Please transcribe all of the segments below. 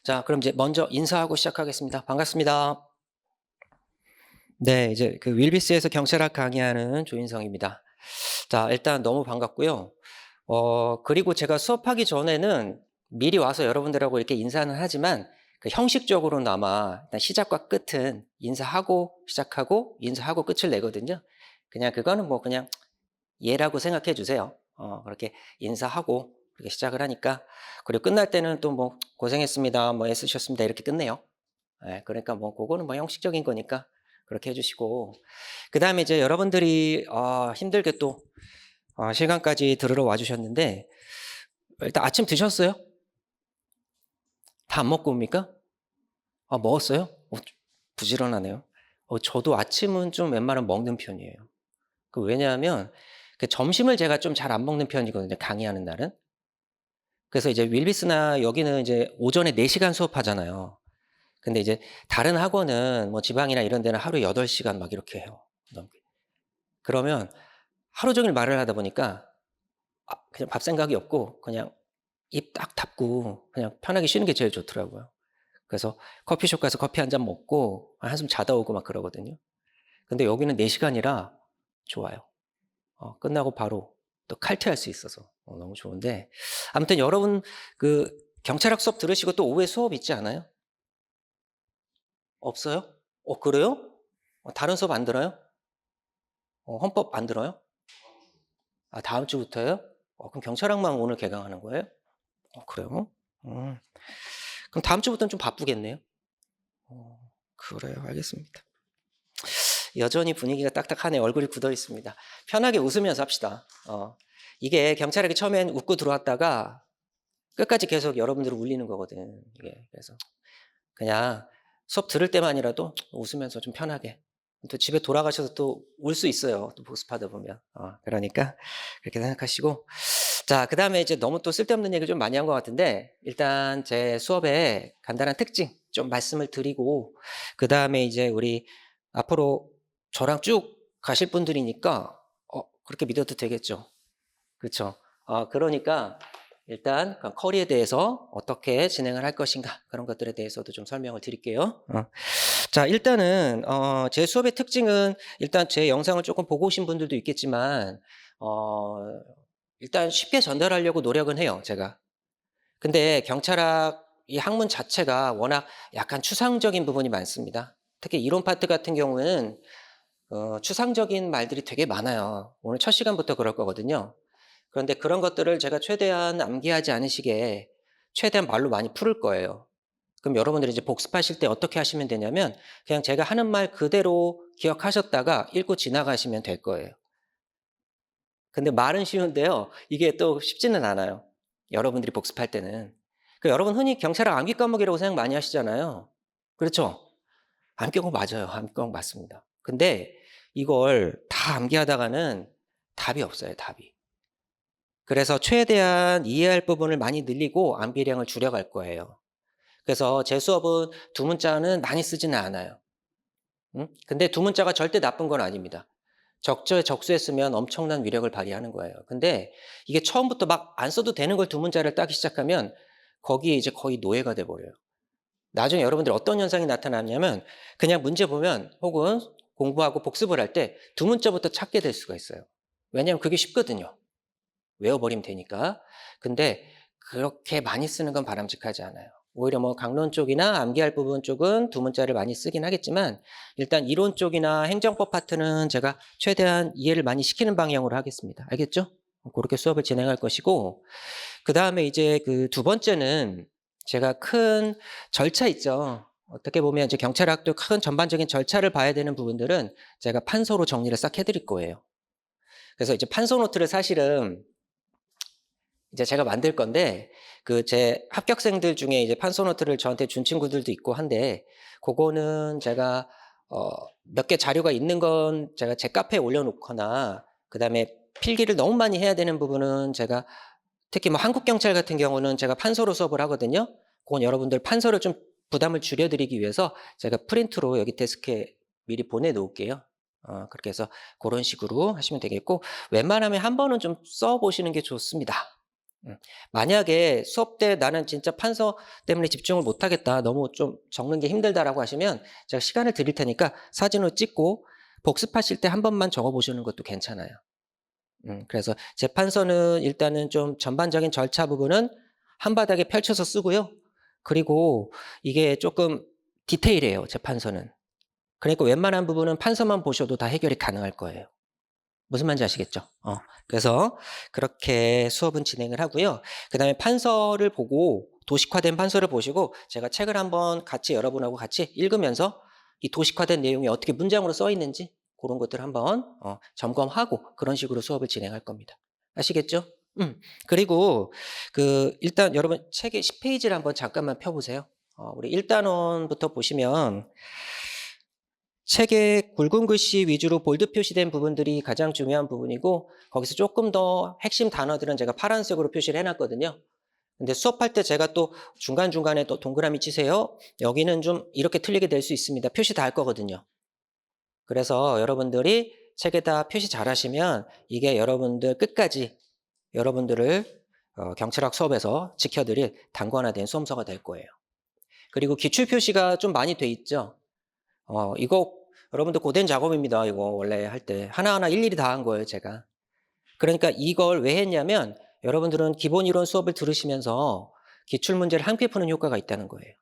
자, 그럼 이제 먼저 인사하고 시작하겠습니다. 반갑습니다. 네, 이제 그 윌비스에서 경찰학 강의하는 조인성입니다. 자, 일단 너무 반갑고요. 그리고 제가 수업하기 전에는 미리 와서 여러분들하고 이렇게 인사는 하지만 그 형식적으로는 아마 일단 시작과 끝은 인사하고 시작하고 인사하고 끝을 내거든요. 그냥 그거는 뭐 그냥 예라고 생각해 주세요. 그렇게 인사하고 그렇게 시작을 하니까. 그리고 끝날 때는 또 뭐 고생했습니다. 뭐 애쓰셨습니다. 이렇게 끝내요. 예, 그러니까 뭐 그거는 뭐 형식적인 거니까 그렇게 해주시고, 그 다음에 이제 여러분들이 힘들게 또 시간까지 들으러 와주셨는데, 일단 아침 드셨어요? 다 안 먹고 옵니까? 먹었어요? 부지런하네요. 저도 아침은 좀 웬만하면 먹는 편이에요. 왜냐하면 그 점심을 제가 좀 잘 안 먹는 편이거든요, 강의하는 날은. 그래서 이제 윌비스나 여기는 이제 오전에 4시간 수업하잖아요. 근데 이제 다른 학원은 뭐 지방이나 이런 데는 하루에 8시간 막 이렇게 해요. 넘게. 그러면 하루 종일 말을 하다 보니까 그냥 밥 생각이 없고 그냥 입 딱 닫고 그냥 편하게 쉬는 게 제일 좋더라고요. 그래서 커피숍 가서 커피 한 잔 먹고 한숨 자다 오고 막 그러거든요. 근데 여기는 4시간이라 좋아요. 끝나고 바로 또 칼퇴할 수 있어서 너무 좋은데, 아무튼 여러분 그 경찰학 수업 들으시고 또 오후에 수업 있지 않아요? 없어요? 그래요? 다른 수업 안 들어요? 헌법 안 들어요? 다음 주부터요? 그럼 경찰학만 오늘 개강하는 거예요? 그래요? 음. 그럼 다음 주부터는 좀 바쁘겠네요? 그래요. 알겠습니다. 여전히 분위기가 딱딱하네요. 얼굴이 굳어 있습니다. 편하게 웃으면서 합시다. 이게 경찰학이 처음엔 웃고 들어왔다가 끝까지 계속 여러분들을 울리는 거거든. 이게. 그래서 그냥 수업 들을 때만이라도 웃으면서 좀 편하게. 또 집에 돌아가셔서 또 울 수 있어요. 또 복습하다 보면. 그러니까 그렇게 생각하시고. 자, 그 다음에 이제 너무 또 쓸데없는 얘기를 좀 많이 한 것 같은데, 일단 제 수업의 간단한 특징 좀 말씀을 드리고, 그 다음에 이제 우리 앞으로 저랑 쭉 가실 분들이니까, 그렇게 믿어도 되겠죠. 그렇죠. 그러니까 일단 그 커리에 대해서 어떻게 진행을 할 것인가, 그런 것들에 대해서도 좀 설명을 드릴게요. 자, 일단은 제 수업의 특징은, 일단 제 영상을 조금 보고 오신 분들도 있겠지만 일단 쉽게 전달하려고 노력은 해요, 제가. 근데 경찰학 이 학문 자체가 워낙 약간 추상적인 부분이 많습니다. 특히 이론 파트 같은 경우는 추상적인 말들이 되게 많아요. 오늘 첫 시간부터 그럴 거거든요. 그런데 그런 것들을 제가 최대한 암기하지 않으시게 최대한 말로 많이 풀을 거예요. 그럼 여러분들이 이제 복습하실 때 어떻게 하시면 되냐면, 그냥 제가 하는 말 그대로 기억하셨다가 읽고 지나가시면 될 거예요. 근데 말은 쉬운데요, 이게 또 쉽지는 않아요. 여러분들이 복습할 때는. 여러분 흔히 경찰학 암기 과목이라고 생각 많이 하시잖아요. 그렇죠? 암기 과목 맞아요. 암기 과목 맞습니다. 근데 이걸 다 암기하다가는 답이 없어요, 답이. 그래서 최대한 이해할 부분을 많이 늘리고 암기량을 줄여갈 거예요. 그래서 제 수업은 두문자는 많이 쓰지는 않아요. 근데 두문자가 절대 나쁜 건 아닙니다. 적절히 적수에 쓰면 엄청난 위력을 발휘하는 거예요. 근데 이게 처음부터 막 안 써도 되는 걸 두문자를 따기 시작하면 거기에 이제 거의 노예가 돼버려요. 나중에 여러분들 어떤 현상이 나타나냐면, 그냥 문제 보면 혹은 공부하고 복습을 할 때 두문자부터 찾게 될 수가 있어요. 왜냐하면 그게 쉽거든요. 외워버리면 되니까. 근데 그렇게 많이 쓰는 건 바람직하지 않아요. 오히려 뭐 강론 쪽이나 암기할 부분 쪽은 두문자를 많이 쓰긴 하겠지만, 일단 이론 쪽이나 행정법 파트는 제가 최대한 이해를 많이 시키는 방향으로 하겠습니다. 알겠죠? 그렇게 수업을 진행할 것이고, 그 다음에 이제 그 두 번째는 제가 큰 절차 있죠. 어떻게 보면 이제 경찰학도 큰 전반적인 절차를 봐야 되는 부분들은 제가 판서로 정리를 싹 해드릴 거예요. 그래서 이제 판서 노트를 사실은 이제 제가 만들 건데, 그 제 합격생들 중에 이제 판서 노트를 저한테 준 친구들도 있고 한데, 그거는 제가 몇 개 자료가 있는 건 제가 제 카페에 올려놓거나, 그 다음에 필기를 너무 많이 해야 되는 부분은 제가, 특히 뭐 한국경찰 같은 경우는 제가 판서로 수업을 하거든요. 그건 여러분들 판서를 좀 부담을 줄여드리기 위해서 제가 프린트로 여기 데스크에 미리 보내놓을게요. 그렇게 해서 그런 식으로 하시면 되겠고, 웬만하면 한 번은 좀 써보시는 게 좋습니다. 만약에 수업 때 나는 진짜 판서 때문에 집중을 못 하겠다. 너무 좀 적는 게 힘들다라고 하시면 제가 시간을 드릴 테니까 사진으로 찍고 복습하실 때 한 번만 적어 보시는 것도 괜찮아요. 그래서 재판서는 일단은 좀 전반적인 절차 부분은 한 바닥에 펼쳐서 쓰고요. 그리고 이게 조금 디테일해요, 재판서는. 그러니까 웬만한 부분은 판서만 보셔도 다 해결이 가능할 거예요. 무슨 말인지 아시겠죠? 그래서 그렇게 수업은 진행을 하고요. 그다음에 판서를 보고 도식화된 판서를 보시고 제가 책을 한번 같이 여러분하고 같이 읽으면서 이 도식화된 내용이 어떻게 문장으로 써 있는지 그런 것들을 한번 점검하고 그런 식으로 수업을 진행할 겁니다. 아시겠죠? 그리고 일단 여러분 책의 10페이지를 한번 잠깐만 펴보세요. 우리 1단원부터 보시면 책에 굵은 글씨 위주로 볼드 표시된 부분들이 가장 중요한 부분이고 거기서 조금 더 핵심 단어들은 제가 파란색으로 표시를 해놨거든요. 근데 수업할 때 제가 또 중간중간에 또 동그라미 치세요. 여기는 좀 이렇게 틀리게 될 수 있습니다. 표시 다 할 거거든요. 그래서 여러분들이 책에다 표시 잘 하시면 이게 여러분들 끝까지 여러분들을 경찰학 수업에서 지켜드릴 단권화된 수험서가 될 거예요. 그리고 기출 표시가 좀 많이 돼 있죠. 이거 여러분들 고된 작업입니다. 이거 원래 할 때 하나하나 일일이 다 한 거예요, 제가. 그러니까 이걸 왜 했냐면 여러분들은 기본 이론 수업을 들으시면서 기출 문제를 함께 푸는 효과가 있다는 거예요.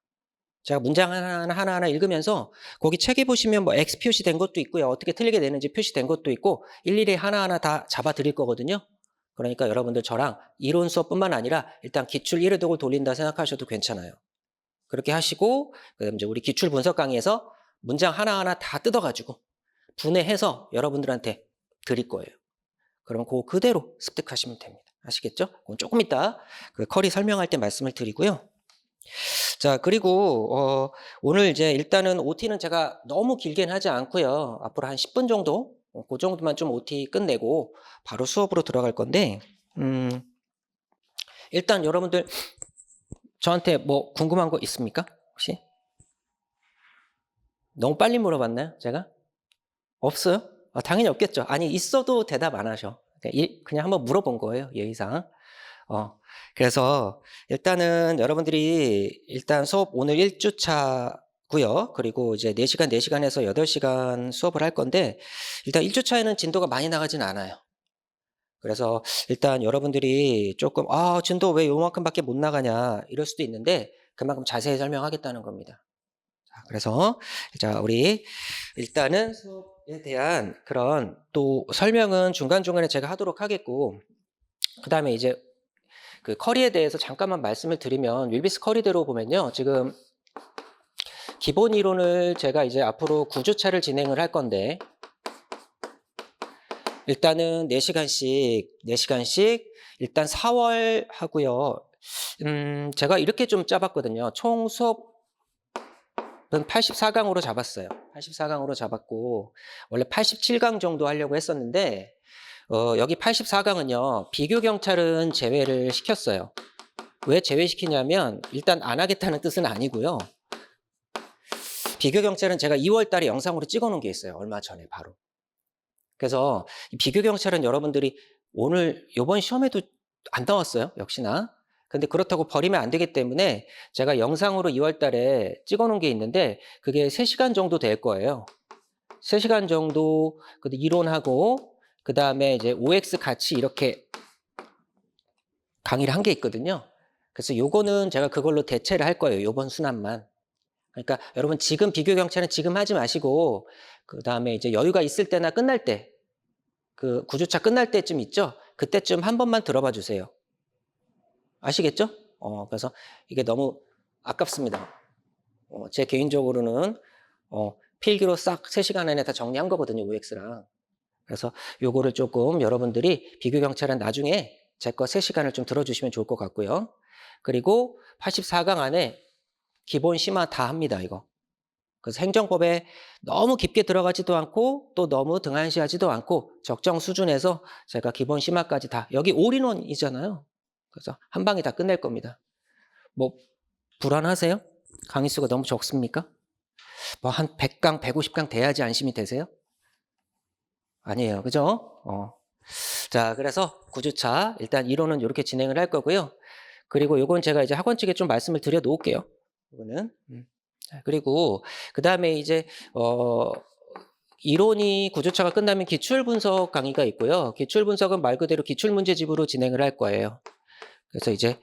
제가 문장 하나하나 읽으면서 거기 책에 보시면 뭐 X 표시된 것도 있고요. 어떻게 틀리게 되는지 표시된 것도 있고 일일이 하나하나 다 잡아 드릴 거거든요. 그러니까 여러분들 저랑 이론 수업뿐만 아니라 일단 기출 1회독을 돌린다 생각하셔도 괜찮아요. 그렇게 하시고 그다음에 이제 우리 기출 분석 강의에서 문장 하나하나 다 뜯어가지고 분해해서 여러분들한테 드릴 거예요. 그럼 그대로 습득하시면 됩니다. 아시겠죠? 그건 조금 이따 커리 설명할 때 말씀을 드리고요. 자, 그리고 오늘 이제 일단은 OT는 제가 너무 길게는 하지 않고요. 앞으로 한 10분 정도, 그 정도만 좀 OT 끝내고 바로 수업으로 들어갈 건데, 일단 여러분들 저한테 뭐 궁금한 거 있습니까? 혹시? 너무 빨리 물어봤나요, 제가? 없어요? 당연히 없겠죠. 아니, 있어도 대답 안 하셔. 그냥 한번 물어본 거예요, 예의상. 그래서 일단은 여러분들이 일단 수업 오늘 1주차고요. 그리고 이제 4시간, 4시간에서 8시간 수업을 할 건데 일단 1주차에는 진도가 많이 나가진 않아요. 그래서 일단 여러분들이 조금 진도 왜 요만큼밖에 못 나가냐 이럴 수도 있는데 그만큼 자세히 설명하겠다는 겁니다. 자, 그래서 자, 우리 일단은 수업에 대한 그런 또 설명은 중간중간에 제가 하도록 하겠고 그다음에 이제 커리에 대해서 잠깐만 말씀을 드리면 윌비스 커리대로 보면요. 지금 기본 이론을 제가 이제 앞으로 9주차를 진행을 할 건데 일단은 4시간씩 일단 4월 하고요. 제가 이렇게 좀 짜봤거든요. 총 수업은 84강으로 잡았어요. 84강으로 잡았고 원래 87강 정도 하려고 했었는데 여기 84강은요. 비교 경찰은 제외를 시켰어요. 왜 제외시키냐면 일단 안 하겠다는 뜻은 아니고요. 비교 경찰은 제가 2월 달에 영상으로 찍어 놓은 게 있어요. 얼마 전에 바로. 그래서 이 비교 경찰은 여러분들이 오늘 이번 시험에도 안 나왔어요. 역시나. 근데 그렇다고 버리면 안 되기 때문에 제가 영상으로 2월 달에 찍어 놓은 게 있는데 그게 3시간 정도 될 거예요. 3시간 정도 이론하고 그다음에 이제 OX 같이 이렇게 강의를 한 게 있거든요. 그래서 요거는 제가 그걸로 대체를 할 거예요. 요번 순환만. 그러니까 여러분 지금 비교 경찰은 지금 하지 마시고 그다음에 이제 여유가 있을 때나 끝날 때 9주차 끝날 때쯤 있죠? 그때쯤 한 번만 들어봐 주세요. 아시겠죠? 그래서 이게 너무 아깝습니다. 제 개인적으로는 필기로 싹 3시간 안에 다 정리한 거거든요. OX랑. 그래서 요거를 조금 여러분들이 비교 경찰은 나중에 제 거 3시간을 좀 들어주시면 좋을 것 같고요. 그리고 84강 안에 기본 심화 다 합니다, 이거. 그래서 행정법에 너무 깊게 들어가지도 않고 또 너무 등한시하지도 않고 적정 수준에서 제가 기본 심화까지 다 여기 올인원이잖아요. 그래서 한 방에 다 끝낼 겁니다. 뭐 불안하세요? 강의 수가 너무 적습니까? 뭐 한 100강, 150강 돼야지 안심이 되세요? 아니에요. 그죠? 자, 그래서 9주차 일단 이론은 이렇게 진행을 할 거고요. 그리고 요건 제가 이제 학원 측에 좀 말씀을 드려 놓을게요. 이거는. 자, 그리고 그다음에 이제 이론이 9주차가 끝나면 기출 분석 강의가 있고요. 기출 분석은 말 그대로 기출 문제집으로 진행을 할 거예요. 그래서 이제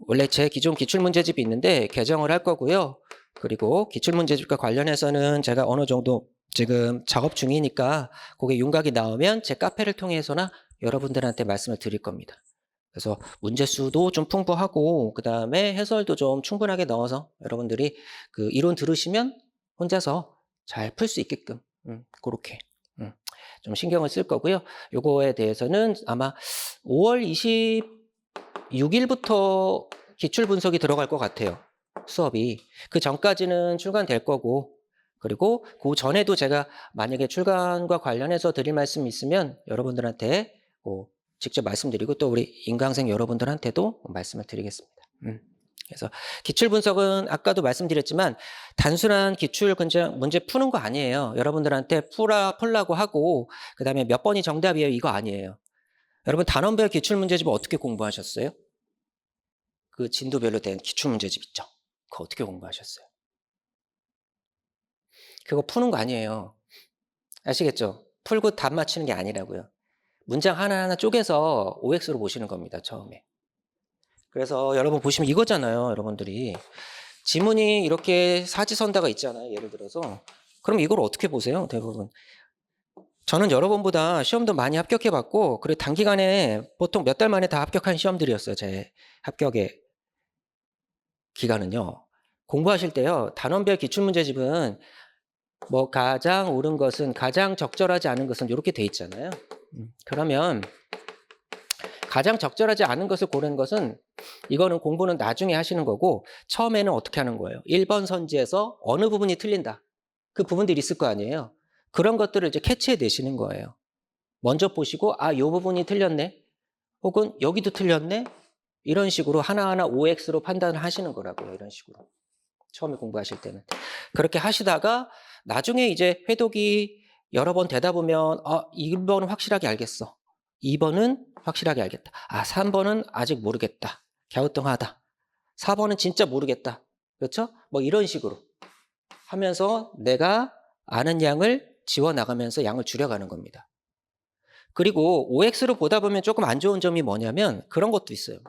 원래 제 기존 기출 문제집이 있는데 개정을 할 거고요. 그리고 기출 문제집과 관련해서는 제가 어느 정도 지금 작업 중이니까 그게 윤곽이 나오면 제 카페를 통해서나 여러분들한테 말씀을 드릴 겁니다. 그래서 문제 수도 좀 풍부하고 그다음에 해설도 좀 충분하게 넣어서 여러분들이 그 이론 들으시면 혼자서 잘 풀 수 있게끔 그렇게 좀 신경을 쓸 거고요. 요거에 대해서는 아마 5월 26일부터 기출 분석이 들어갈 것 같아요. 수업이. 그 전까지는 출간될 거고 그리고 그 전에도 제가 만약에 출간과 관련해서 드릴 말씀이 있으면 여러분들한테 직접 말씀드리고 또 우리 인강생 여러분들한테도 말씀을 드리겠습니다. 그래서 기출 분석은 아까도 말씀드렸지만 단순한 기출 문제 푸는 거 아니에요. 여러분들한테 풀라고 하고 그다음에 몇 번이 정답이에요. 이거 아니에요. 여러분 단원별 기출 문제집 어떻게 공부하셨어요? 그 진도별로 된 기출 문제집 있죠. 그거 어떻게 공부하셨어요? 그거 푸는 거 아니에요. 아시겠죠? 풀고 답 맞추는 게 아니라고요. 문장 하나하나 쪼개서 OX로 보시는 겁니다. 처음에. 그래서 여러분 보시면 이거잖아요. 여러분들이. 지문이 이렇게 사지선다가 있잖아요. 예를 들어서. 그럼 이걸 어떻게 보세요? 대부분. 저는 여러분보다 시험도 많이 합격해봤고 그리고 단기간에 보통 몇 달 만에 다 합격한 시험들이었어요. 제 합격의 기간은요. 공부하실 때요. 단원별 기출문제집은 뭐 가장 옳은 것은 가장 적절하지 않은 것은 이렇게 돼 있잖아요. 그러면 가장 적절하지 않은 것을 고르는 것은 이거는 공부는 나중에 하시는 거고 처음에는 어떻게 하는 거예요? 1번 선지에서 어느 부분이 틀린다. 그 부분들이 있을 거 아니에요. 그런 것들을 이제 캐치해 내시는 거예요. 먼저 보시고 이 부분이 틀렸네. 혹은 여기도 틀렸네. 이런 식으로 하나하나 OX로 판단을 하시는 거라고요. 이런 식으로. 처음에 공부하실 때는. 그렇게 하시다가 나중에 이제 회독이 여러 번 되다 보면 1번은 확실하게 알겠어. 2번은 확실하게 알겠다. 3번은 아직 모르겠다. 갸우뚱하다. 4번은 진짜 모르겠다. 그렇죠? 뭐 이런 식으로 하면서 내가 아는 양을 지워나가면서 양을 줄여가는 겁니다. 그리고 OX로 보다 보면 조금 안 좋은 점이 뭐냐면 그런 것도 있어요.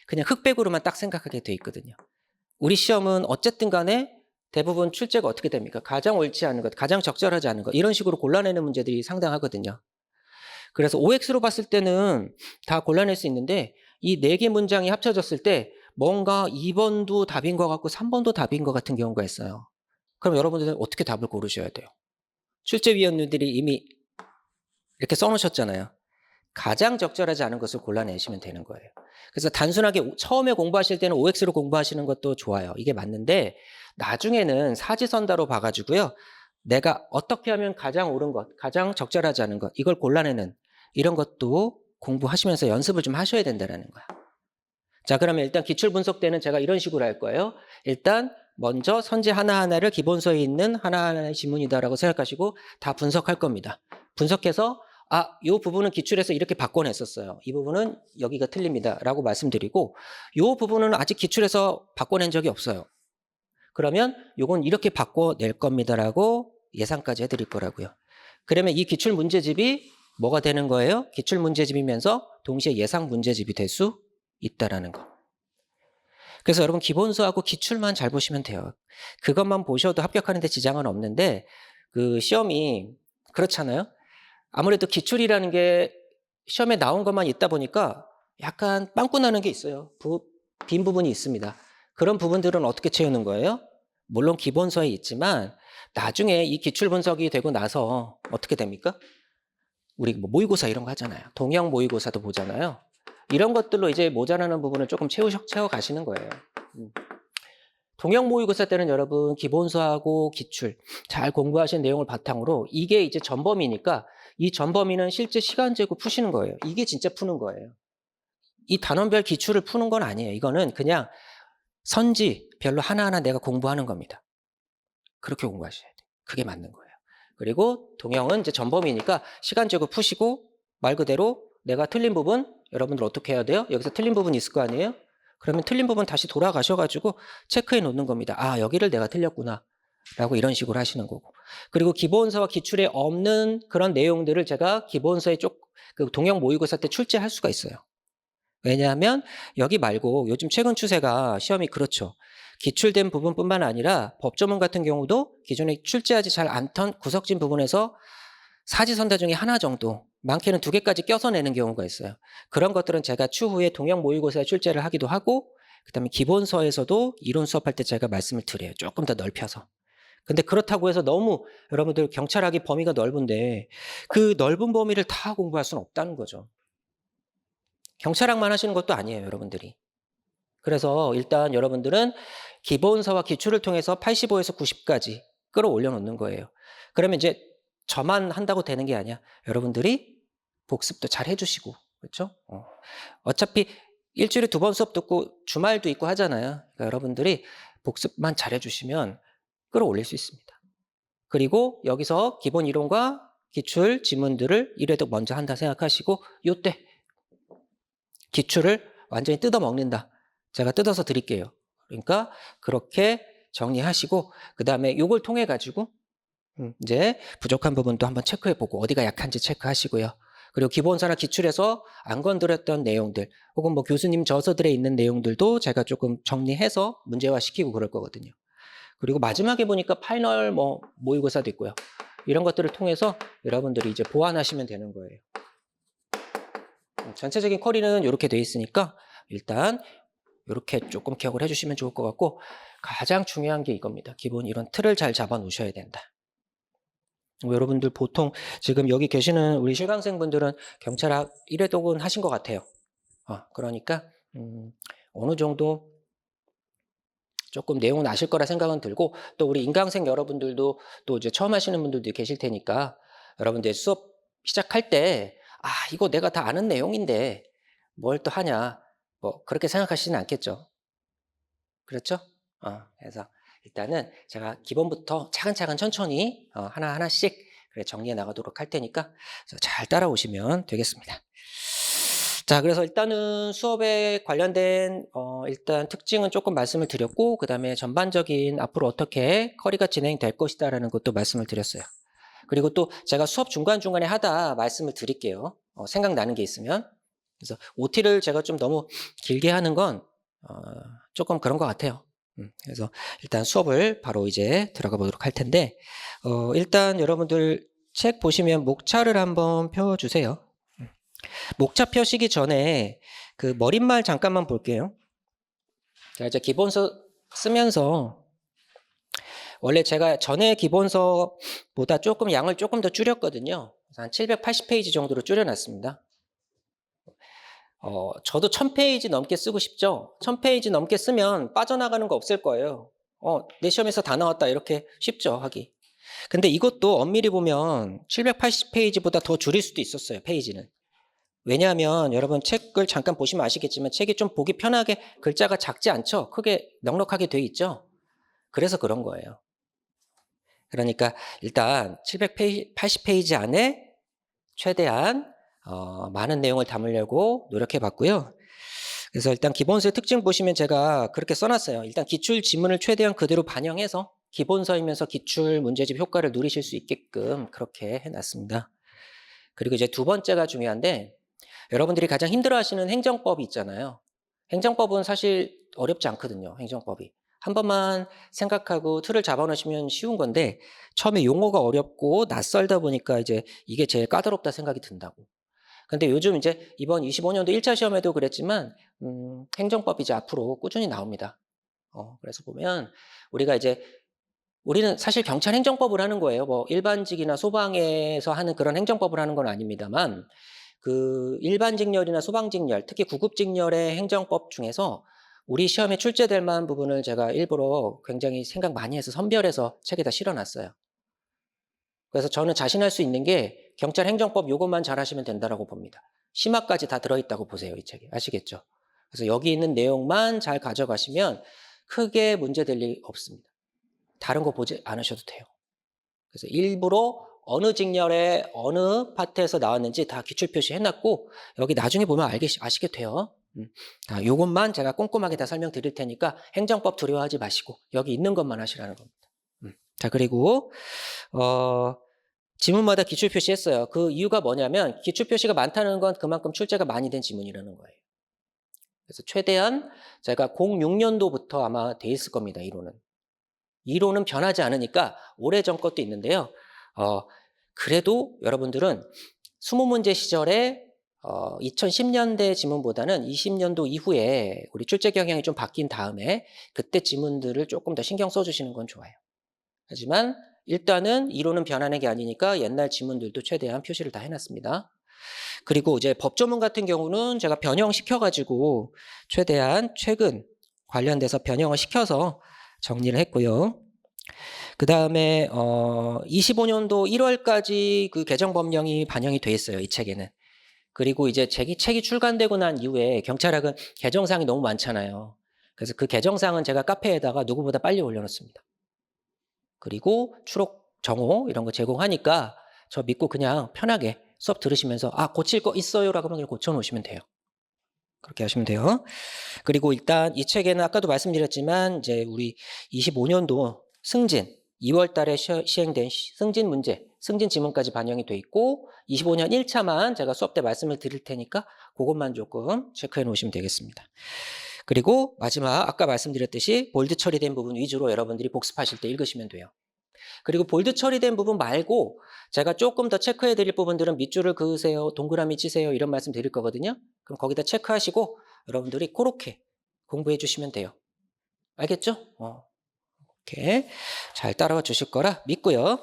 그냥 흑백으로만 딱 생각하게 돼 있거든요. 우리 시험은 어쨌든 간에 대부분 출제가 어떻게 됩니까? 가장 옳지 않은 것, 가장 적절하지 않은 것 이런 식으로 골라내는 문제들이 상당하거든요. 그래서 OX로 봤을 때는 다 골라낼 수 있는데 이 4개 문장이 합쳐졌을 때 뭔가 2번도 답인 것 같고 3번도 답인 것 같은 경우가 있어요. 그럼 여러분들은 어떻게 답을 고르셔야 돼요? 출제위원님들이 이미 이렇게 써놓으셨잖아요. 가장 적절하지 않은 것을 골라내시면 되는 거예요. 그래서 단순하게 처음에 공부하실 때는 OX로 공부하시는 것도 좋아요. 이게 맞는데 나중에는 사지선다로 봐가지고요. 내가 어떻게 하면 가장 옳은 것, 가장 적절하지 않은 것 이걸 골라내는 이런 것도 공부하시면서 연습을 좀 하셔야 된다는 거야. 자, 그러면 일단 기출 분석 때는 제가 이런 식으로 할 거예요. 일단 먼저 선지 하나하나를 기본서에 있는 하나하나의 지문이다라고 생각하시고 다 분석할 겁니다. 분석해서 이 부분은 기출에서 이렇게 바꿔냈었어요. 이 부분은 여기가 틀립니다. 라고 말씀드리고 이 부분은 아직 기출에서 바꿔낸 적이 없어요. 그러면 이건 이렇게 바꿔낼 겁니다라고 예상까지 해드릴 거라고요. 그러면 이 기출 문제집이 뭐가 되는 거예요? 기출 문제집이면서 동시에 예상 문제집이 될 수 있다라는 거. 그래서 여러분 기본서하고 기출만 잘 보시면 돼요. 그것만 보셔도 합격하는 데 지장은 없는데 그 시험이 그렇잖아요. 아무래도 기출이라는 게 시험에 나온 것만 있다 보니까 약간 빵꾸 나는 게 있어요. 빈 부분이 있습니다. 그런 부분들은 어떻게 채우는 거예요? 물론 기본서에 있지만 나중에 이 기출 분석이 되고 나서 어떻게 됩니까? 우리 뭐 모의고사 이런 거 하잖아요. 동형 모의고사도 보잖아요. 이런 것들로 이제 모자라는 부분을 조금 채워 가시는 거예요. 동형 모의고사 때는 여러분 기본서하고 기출 잘 공부하신 내용을 바탕으로 이게 이제 전범위니까 이 전범위는 실제 시간 재고 푸시는 거예요. 이게 진짜 푸는 거예요. 이 단원별 기출을 푸는 건 아니에요. 이거는 그냥 선지별로 하나하나 내가 공부하는 겁니다. 그렇게 공부하셔야 돼요. 그게 맞는 거예요. 그리고 동형은 이제 전범위니까 시간 재고 푸시고 말 그대로 내가 틀린 부분 여러분들 어떻게 해야 돼요? 여기서 틀린 부분 있을 거 아니에요? 그러면 틀린 부분 다시 돌아가셔가지고 체크해 놓는 겁니다. 아, 여기를 내가 틀렸구나 라고 이런 식으로 하시는 거고. 그리고 기본서와 기출에 없는 그런 내용들을 제가 기본서에 그 동형 모의고사 때 출제할 수가 있어요. 왜냐하면 여기 말고 요즘 최근 추세가 시험이 그렇죠. 기출된 부분뿐만 아니라 법조문 같은 경우도 기존에 출제하지 잘 않던 구석진 부분에서 사지선다 중에 하나 정도, 많게는 2개까지 껴서 내는 경우가 있어요. 그런 것들은 제가 추후에 동형 모의고사에 출제를 하기도 하고, 그다음에 기본서에서도 이론 수업할 때 제가 말씀을 드려요. 조금 더 넓혀서. 근데 그렇다고 해서 너무 여러분들 경찰학이 범위가 넓은데 그 넓은 범위를 다 공부할 수는 없다는 거죠. 경찰학만 하시는 것도 아니에요, 여러분들이. 그래서 일단 여러분들은 기본서와 기출을 통해서 85에서 90까지 끌어올려 놓는 거예요. 그러면 이제 저만 한다고 되는 게 아니야. 여러분들이 복습도 잘 해주시고, 그렇죠? 어차피 일주일에 2번 수업 듣고 주말도 있고 하잖아요. 그러니까 여러분들이 복습만 잘 해주시면 끌어올릴 수 있습니다. 그리고 여기서 기본 이론과 기출 지문들을 1회도 먼저 한다 생각하시고, 요때 기출을 완전히 뜯어 먹는다. 제가 뜯어서 드릴게요. 그러니까 그렇게 정리하시고, 그 다음에 요걸 통해 가지고 이제 부족한 부분도 한번 체크해보고 어디가 약한지 체크하시고요. 그리고 기본서나 기출에서 안 건드렸던 내용들 혹은 뭐 교수님 저서들에 있는 내용들도 제가 조금 정리해서 문제화시키고 그럴 거거든요. 그리고 마지막에 보니까 파이널 모의고사도 있고요. 이런 것들을 통해서 여러분들이 이제 보완하시면 되는 거예요. 전체적인 쿼리는 이렇게 돼 있으니까 일단 이렇게 조금 기억을 해주시면 좋을 것 같고, 가장 중요한 게 이겁니다. 기본 이런 틀을 잘 잡아 놓으셔야 된다. 여러분들 보통 지금 여기 계시는 우리 실강생분들은 경찰학 1회독은 하신 것 같아요. 그러니까 어느 정도 조금 내용은 아실 거라 생각은 들고, 또 우리 인강생 여러분들도 또 이제 처음 하시는 분들도 계실 테니까 여러분들 수업 시작할 때 이거 내가 다 아는 내용인데 뭘 또 하냐, 뭐 그렇게 생각하시지는 않겠죠. 그렇죠? 그래서 일단은 제가 기본부터 차근차근 천천히 하나하나씩 정리해 나가도록 할 테니까 잘 따라오시면 되겠습니다. 자, 그래서 일단은 수업에 관련된 일단 특징은 조금 말씀을 드렸고, 그 다음에 전반적인 앞으로 어떻게 커리가 진행될 것이다라는 것도 말씀을 드렸어요. 그리고 또 제가 수업 중간중간에 하다 말씀을 드릴게요. 생각나는 게 있으면. 그래서 OT를 제가 좀 너무 길게 하는 건 조금 그런 것 같아요. 그래서 일단 수업을 바로 이제 들어가 보도록 할 텐데, 일단 여러분들 책 보시면 목차를 한번 펴주세요. 목차 펴시기 전에 그 머릿말 잠깐만 볼게요. 자, 이제 기본서 쓰면서 원래 제가 전에 기본서보다 양을 조금 더 줄였거든요. 한 780페이지 정도로 줄여놨습니다. 저도 1000페이지 넘게 쓰고 싶죠? 1000페이지 넘게 쓰면 빠져나가는 거 없을 거예요. 내 시험에서 다 나왔다, 이렇게 쉽죠, 하기. 근데 이것도 엄밀히 보면 780페이지보다 더 줄일 수도 있었어요, 페이지는. 왜냐하면 여러분 책을 잠깐 보시면 아시겠지만 책이 좀 보기 편하게 글자가 작지 않죠? 크게 넉넉하게 돼 있죠? 그래서 그런 거예요. 그러니까 일단 780페이지 안에 최대한 많은 내용을 담으려고 노력해 봤고요. 그래서 일단 기본서의 특징 보시면 제가 그렇게 써놨어요. 일단 기출 지문을 최대한 그대로 반영해서 기본서이면서 기출 문제집 효과를 누리실 수 있게끔 그렇게 해놨습니다. 그리고 이제 두 번째가 중요한데, 여러분들이 가장 힘들어하시는 행정법이 있잖아요. 행정법은 사실 어렵지 않거든요. 행정법이. 한 번만 생각하고 틀을 잡아놓으시면 쉬운 건데, 처음에 용어가 어렵고 낯설다 보니까 이제 이게 제일 까다롭다 생각이 든다고. 근데 요즘 이제 이번 25년도 1차 시험에도 그랬지만 행정법이 이제 앞으로 꾸준히 나옵니다. 그래서 보면 우리는 사실 경찰 행정법을 하는 거예요. 뭐 일반직이나 소방에서 하는 그런 행정법을 하는 건 아닙니다만, 그 일반직렬이나 소방직렬, 특히 구급직렬의 행정법 중에서 우리 시험에 출제될 만한 부분을 제가 일부러 굉장히 생각 많이 해서 선별해서 책에다 실어놨어요. 그래서 저는 자신할 수 있는 게 경찰 행정법 요것만 잘하시면 된다라고 봅니다. 심화까지 다 들어있다고 보세요, 이 책에. 아시겠죠? 그래서 여기 있는 내용만 잘 가져가시면 크게 문제될 일 없습니다. 다른 거 보지 않으셔도 돼요. 그래서 일부러 어느 직렬에 어느 파트에서 나왔는지 다 기출 표시해놨고 여기 나중에 보면 아시게 돼요. 자, 요것만 제가 꼼꼼하게 다 설명드릴 테니까 행정법 두려워하지 마시고 여기 있는 것만 하시라는 겁니다. 자, 그리고 지문마다 기출 표시했어요. 그 이유가 뭐냐면 기출 표시가 많다는 건 그만큼 출제가 많이 된 지문이라는 거예요. 그래서 최대한 제가 06년도부터 아마 돼 있을 겁니다. 1호는 변하지 않으니까 오래전 것도 있는데요. 그래도 여러분들은 20문제 시절에 2010년대 지문보다는 20년도 이후에 우리 출제 경향이 좀 바뀐 다음에 그때 지문들을 조금 더 신경 써주시는 건 좋아요. 하지만 일단은 1호는 변하는 게 아니니까 옛날 지문들도 최대한 표시를 다 해놨습니다. 그리고 이제 법조문 같은 경우는 제가 변형시켜가지고 최대한 최근 관련돼서 변형을 시켜서 정리를 했고요. 그 다음에 25년도 1월까지 그 개정법령이 반영이 돼 있어요. 이 책에는. 그리고 이제 책이 출간되고 난 이후에 경찰학은 개정사항이 너무 많잖아요. 그래서 그 개정사항은 제가 카페에다가 누구보다 빨리 올려놓습니다. 그리고 추록 정호 이런 거 제공하니까 저 믿고 그냥 편하게 수업 들으시면서 고칠 거 있어요 라고 하면 고쳐놓으시면 돼요. 그렇게 하시면 돼요. 그리고 일단 이 책에는 아까도 말씀드렸지만 이제 우리 25년도 승진 2월 달에 시행된 승진 문제, 승진 지문까지 반영이 돼 있고 25년 1차만 제가 수업 때 말씀을 드릴 테니까 그것만 조금 체크해 놓으시면 되겠습니다. 그리고 마지막 아까 말씀드렸듯이 볼드 처리된 부분 위주로 여러분들이 복습하실 때 읽으시면 돼요. 그리고 볼드 처리된 부분 말고 제가 조금 더 체크해 드릴 부분들은 밑줄을 그으세요, 동그라미 치세요 이런 말씀 드릴 거거든요. 그럼 거기다 체크하시고 여러분들이 그렇게 공부해 주시면 돼요. 알겠죠? 이렇게 잘 따라와 주실 거라 믿고요.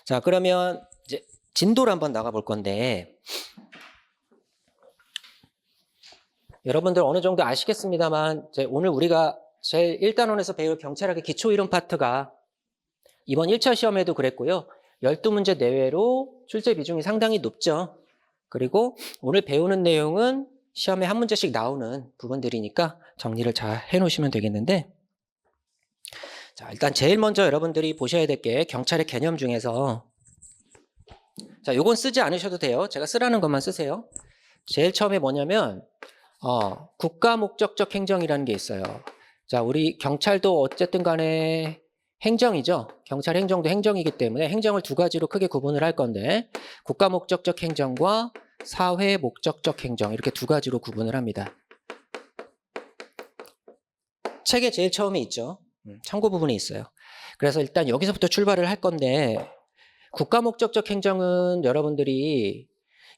자, 그러면 이제 진도를 한번 나가 볼 건데 여러분들 어느 정도 아시겠습니다만 이제 오늘 우리가 제일 1단원에서 배울 경찰학의 기초 이론 파트가 이번 1차 시험에도 그랬고요. 12문제 내외로 출제 비중이 상당히 높죠. 그리고 오늘 배우는 내용은 시험에 한 문제씩 나오는 부분들이니까 정리를 잘 해놓으시면 되겠는데 자, 일단 제일 먼저 여러분들이 보셔야 될 게 경찰의 개념 중에서 자, 요건 쓰지 않으셔도 돼요. 제가 쓰라는 것만 쓰세요. 제일 처음에 뭐냐면 국가 목적적 행정이라는 게 있어요. 자, 우리 경찰도 어쨌든 간에 행정이죠. 경찰 행정도 행정이기 때문에 행정을 두 가지로 크게 구분을 할 건데 국가 목적적 행정과 사회 목적적 행정 이렇게 두 가지로 구분을 합니다. 책에 제일 처음에 있죠. 참고 부분에 있어요. 그래서 일단 여기서부터 출발을 할 건데 국가 목적적 행정은 여러분들이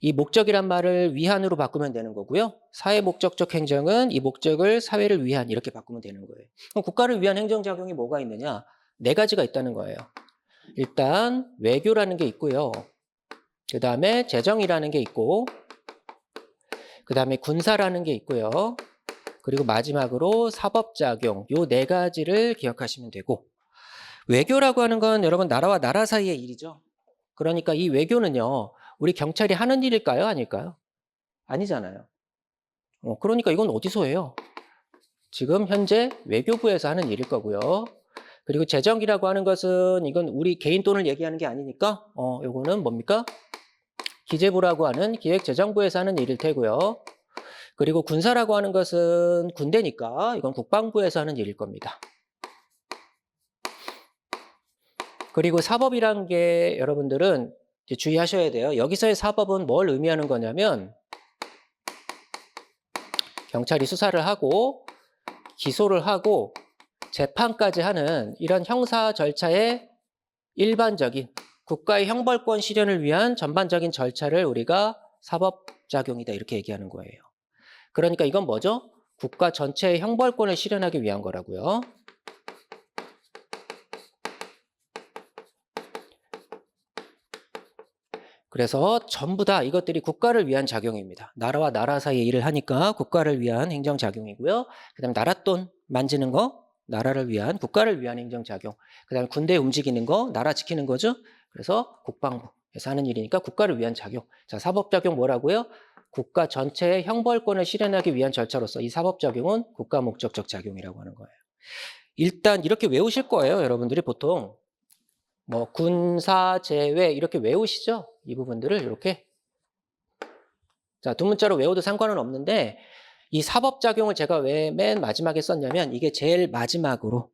이 목적이란 말을 위한으로 바꾸면 되는 거고요. 사회 목적적 행정은 이 목적을 사회를 위한 이렇게 바꾸면 되는 거예요. 그럼 국가를 위한 행정작용이 뭐가 있느냐? 4가지가 있다는 거예요. 일단 외교라는 게 있고요. 그 다음에 재정이라는 게 있고 그 다음에 군사라는 게 있고요. 그리고 마지막으로 사법작용 요 4가지를 기억하시면 되고 외교라고 하는 건 여러분 나라와 나라 사이의 일이죠. 그러니까 이 외교는요. 우리 경찰이 하는 일일까요? 아닐까요? 아니잖아요. 그러니까 이건 어디서 해요? 지금 현재 외교부에서 하는 일일 거고요. 그리고 재정이라고 하는 것은 이건 우리 개인 돈을 얘기하는 게 아니니까 요거는 뭡니까? 기재부라고 하는 기획재정부에서 하는 일일 테고요. 그리고 군사라고 하는 것은 군대니까 이건 국방부에서 하는 일일 겁니다. 그리고 사법이란 게 여러분들은 이제 주의하셔야 돼요. 여기서의 사법은 뭘 의미하는 거냐면 경찰이 수사를 하고 기소를 하고 재판까지 하는 이런 형사 절차의 일반적인 국가의 형벌권 실현을 위한 전반적인 절차를 우리가 사법작용이다 이렇게 얘기하는 거예요. 그러니까 이건 뭐죠? 국가 전체의 형벌권을 실현하기 위한 거라고요. 그래서 전부 다 이것들이 국가를 위한 작용입니다. 나라와 나라 사이의 일을 하니까 국가를 위한 행정작용이고요. 그 다음에 나랏돈 만지는 거 나라를 위한 국가를 위한 행정작용. 그 다음에 군대 움직이는 거 나라 지키는 거죠. 그래서 국방부에서 하는 일이니까 국가를 위한 작용. 자, 사법작용 뭐라고요? 국가 전체의 형벌권을 실현하기 위한 절차로서 이 사법작용은 국가 목적적 작용이라고 하는 거예요. 일단 이렇게 외우실 거예요. 여러분들이 보통 뭐 군사 제외 이렇게 외우시죠? 이 부분들을 이렇게. 자, 두 문자로 외워도 상관은 없는데 이 사법작용을 제가 왜 맨 마지막에 썼냐면 이게 제일 마지막으로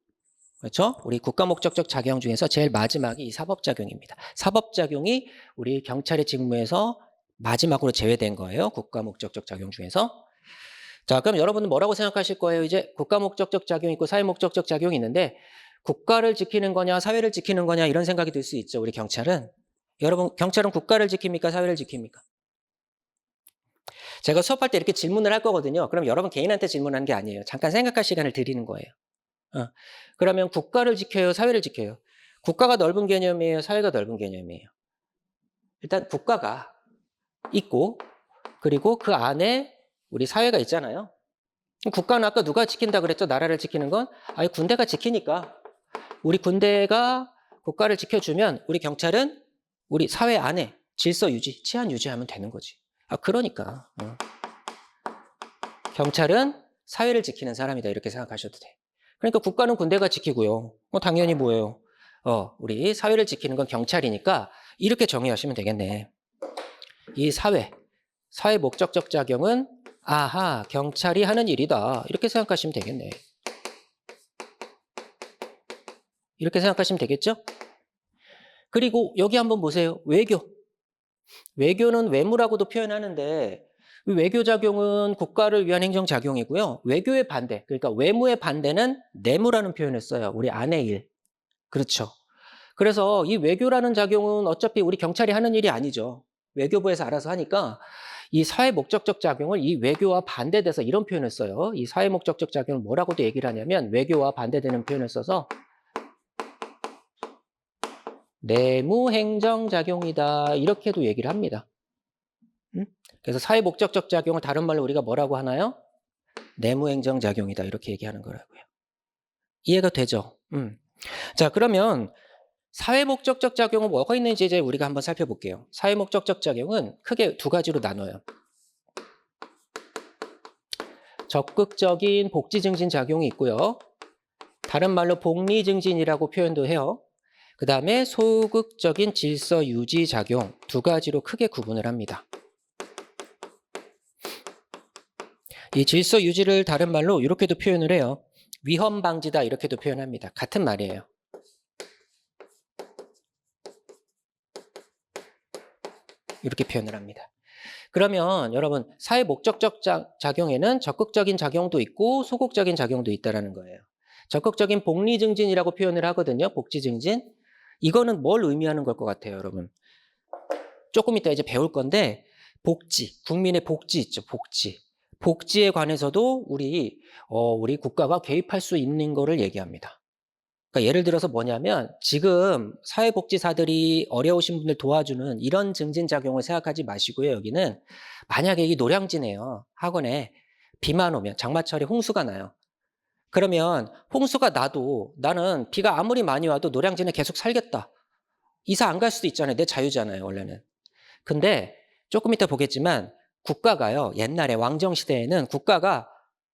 그렇죠? 우리 국가 목적적 작용 중에서 제일 마지막이 이 사법작용입니다. 사법작용이 우리 경찰의 직무에서 마지막으로 제외된 거예요. 국가 목적적 작용 중에서. 자, 그럼 여러분은 뭐라고 생각하실 거예요? 이제 국가 목적적 작용이 있고 사회 목적적 작용이 있는데 국가를 지키는 거냐 사회를 지키는 거냐 이런 생각이 들 수 있죠. 우리 경찰은. 여러분 경찰은 국가를 지킵니까? 사회를 지킵니까? 제가 수업할 때 이렇게 질문을 할 거거든요. 그럼 여러분 개인한테 질문하는 게 아니에요. 잠깐 생각할 시간을 드리는 거예요. 그러면 국가를 지켜요? 사회를 지켜요? 국가가 넓은 개념이에요? 사회가 넓은 개념이에요? 일단 국가가 있고 그리고 그 안에 우리 사회가 있잖아요. 국가는 아까 누가 지킨다 그랬죠? 나라를 지키는 건? 아니 군대가 지키니까 우리 군대가 국가를 지켜주면 우리 경찰은 우리 사회 안에 질서 유지, 치안 유지하면 되는 거지. 그러니까 경찰은 사회를 지키는 사람이다 이렇게 생각하셔도 돼. 그러니까 국가는 군대가 지키고요. 당연히 뭐예요? 우리 사회를 지키는 건 경찰이니까 이렇게 정의하시면 되겠네. 이 사회 목적적 작용은 아하 경찰이 하는 일이다 이렇게 생각하시면 되겠네. 이렇게 생각하시면 되겠죠? 그리고 여기 한번 보세요. 외교는 외무라고도 표현하는데 외교작용은 국가를 위한 행정작용이고요. 외교의 반대, 그러니까 외무의 반대는 내무라는 표현을 써요. 우리 안의 일. 그렇죠. 그래서 이 외교라는 작용은 어차피 우리 경찰이 하는 일이 아니죠. 외교부에서 알아서 하니까 이 사회 목적적 작용을 이 외교와 반대돼서 이런 표현을 써요. 이 사회 목적적 작용을 뭐라고도 얘기를 하냐면 외교와 반대되는 표현을 써서 내무행정작용이다 이렇게도 얘기를 합니다. 그래서 사회 목적적 작용을 다른 말로 우리가 뭐라고 하나요? 내무행정작용이다 이렇게 얘기하는 거라고요. 이해가 되죠? 자 그러면 사회 목적적 작용은 뭐가 있는지 이제 우리가 한번 살펴볼게요. 사회 목적적 작용은 크게 두 가지로 나눠요. 적극적인 복지 증진 작용이 있고요. 다른 말로 복리 증진이라고 표현도 해요. 그 다음에 소극적인 질서 유지 작용 두 가지로 크게 구분을 합니다. 이 질서 유지를 다른 말로 이렇게도 표현을 해요. 위험 방지다 이렇게도 표현합니다. 같은 말이에요. 이렇게 표현을 합니다. 그러면 여러분 사회 목적적 작용에는 적극적인 작용도 있고 소극적인 작용도 있다는 거예요. 적극적인 복리 증진이라고 표현을 하거든요. 복지 증진. 이거는 뭘 의미하는 걸 것 같아요, 여러분? 조금 이따 이제 배울 건데 복지, 국민의 복지 있죠, 복지. 복지에 관해서도 우리 국가가 개입할 수 있는 거를 얘기합니다. 그러니까 예를 들어서 뭐냐면 지금 사회복지사들이 어려우신 분들 도와주는 이런 증진작용을 생각하지 마시고요. 여기는 만약에 이 노량진에요. 학원에 비만 오면 장마철에 홍수가 나요. 그러면 홍수가 나도 나는 비가 아무리 많이 와도 노량진에 계속 살겠다. 이사 안 갈 수도 있잖아요. 내 자유잖아요, 원래는. 근데 조금 이따 보겠지만 국가가요. 옛날에 왕정시대에는 국가가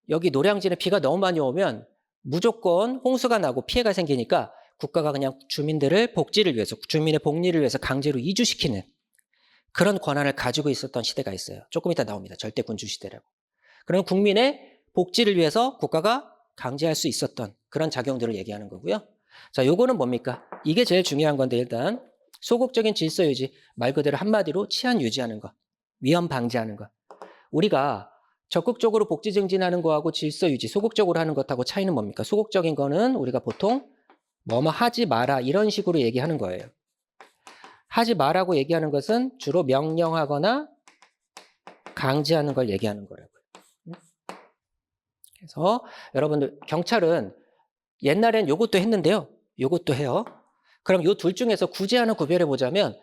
여기 노량진에 비가 너무 많이 오면 무조건 홍수가 나고 피해가 생기니까 국가가 그냥 주민들을 복지를 위해서 주민의 복리를 위해서 강제로 이주시키는 그런 권한을 가지고 있었던 시대가 있어요. 조금 이따 나옵니다. 절대군주시대라고. 그럼 국민의 복지를 위해서 국가가 강제할 수 있었던 그런 작용들을 얘기하는 거고요. 자, 요거는 뭡니까? 이게 제일 중요한 건데 일단 소극적인 질서 유지, 말 그대로 한마디로 치안 유지하는 것, 위험 방지하는 것. 우리가 적극적으로 복지 증진하는 거하고 질서 유지, 소극적으로 하는 것하고 차이는 뭡니까? 소극적인 거는 우리가 보통 뭐뭐 하지 마라 이런 식으로 얘기하는 거예요. 하지 마라고 얘기하는 것은 주로 명령하거나 강제하는 걸 얘기하는 거라고요. 그래서 여러분들 경찰은 옛날엔 요것도 했는데요. 요것도 해요. 그럼 요 둘 중에서 굳이 하나 구별해 보자면